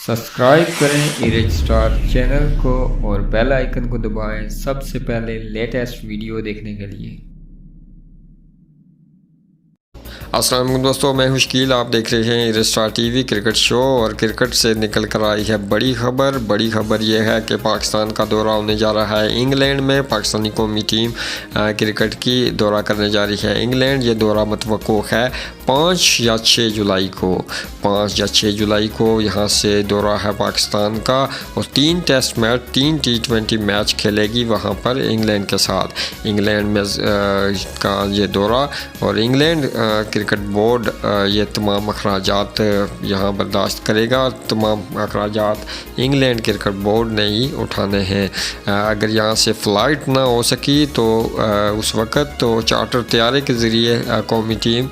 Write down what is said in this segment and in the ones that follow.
Subscribe करें erase star channel को और बेल आइकन को दबाएं सबसे पहले लेटेस्ट वीडियो देखने के लिए। अस्सलाम वालेकुम दोस्तों, मैं हूं शकील। आप देख रहे हैं erase star TV cricket show. और क्रिकेट से निकल कर आई है बड़ी खबर यह है कि पाकिस्तान का दौरा होने जा रहा है इंग्लैंड में। पाकिस्तानी कौमी टीम क्रिकेट की दौरा करने जा रही है इंग्लैंड। ये दौरा मतवक्को है 5 या 6 जुलाई को। 5 या 6 जुलाई को यहाँ से दौरा है पाकिस्तान का और 3 टेस्ट मैच 3 T20 मैच खेलेगी वहाँ पर इंग्लैंड के साथ। इंग्लैंड में का ये दौरा और इंग्लैंड क्रिकेट बोर्ड ये तमाम अखराजात यहाँ बर्दाश्त करेगा। तमाम अखराजात इंग्लैंड क्रिकेट बोर्ड ने ही उठाने हैं। अगर यहाँ से फ़्लाइट ना हो सकी तो उस वक़्त तो चार्टर तैयारे के ज़रिए कौमी टीम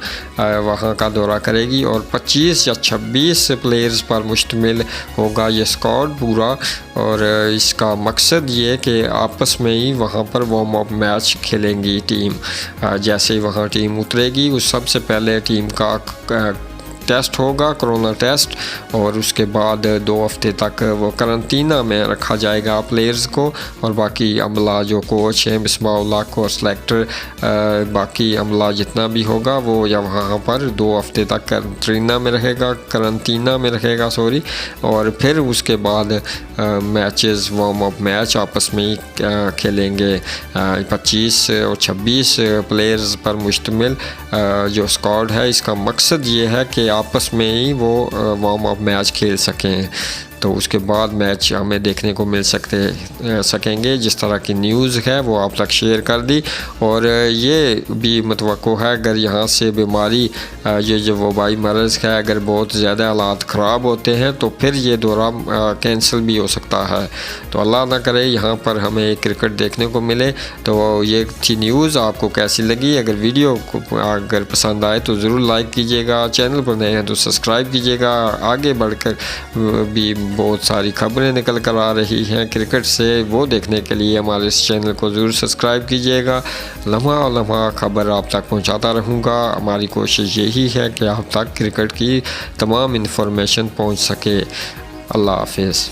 वहाँ का दौरा करेगी और 25 या 26 प्लेयर्स पर मुश्तमिल होगा ये स्क्वाड पूरा। और इसका मकसद ये कि आपस में ही वहाँ पर वार्म अप मैच खेलेंगी टीम। जैसे ही वहाँ टीम उतरेगी उस सबसे पहले टीम का टेस्ट होगा, कोरोना टेस्ट, और उसके बाद 2 हफ्ते तक वो करंतना में रखा जाएगा प्लेयर्स को। और बाकी अमला जो कोच हैं बिस्मिल्लाह को और सेलेक्टर बाकी अमला जितना भी होगा वो या वहाँ पर 2 हफ्ते तक करंतना में रहेगा और फिर उसके बाद मैचेस वार्म अप मैच आपस में ही खेलेंगे। 25 और 26 प्लेयर्स पर मुश्तमिल जो स्क्वाड है, इसका मकसद ये है कि आपस में ही वो वार्म अप मैच खेल सकें। तो उसके बाद मैच हमें देखने को मिल सकेंगे। जिस तरह की न्यूज़ है वो आप तक शेयर कर दी। और ये भी मतवक्को है अगर यहाँ से बीमारी ये जो वबाई मर्ज़ है अगर बहुत ज़्यादा हालात ख़राब होते हैं तो फिर ये दौरा कैंसिल भी हो सकता है। तो अल्लाह ना करे यहाँ पर हमें क्रिकेट देखने को मिले। तो ये थी न्यूज़। आपको कैसी लगी? अगर वीडियो को अगर पसंद आए तो ज़रूर लाइक कीजिएगा, चैनल पर नए हैं तो सब्सक्राइब कीजिएगा। आगे बढ़कर भी बहुत सारी खबरें निकल कर आ रही हैं क्रिकेट से, वो देखने के लिए हमारे इस चैनल को ज़रूर सब्सक्राइब कीजिएगा। लम्हा खबर आप तक पहुंचाता रहूँगा। हमारी कोशिश यही है कि आप तक क्रिकेट की तमाम इन्फॉर्मेशन पहुंच सके। अल्लाह हाफिज़।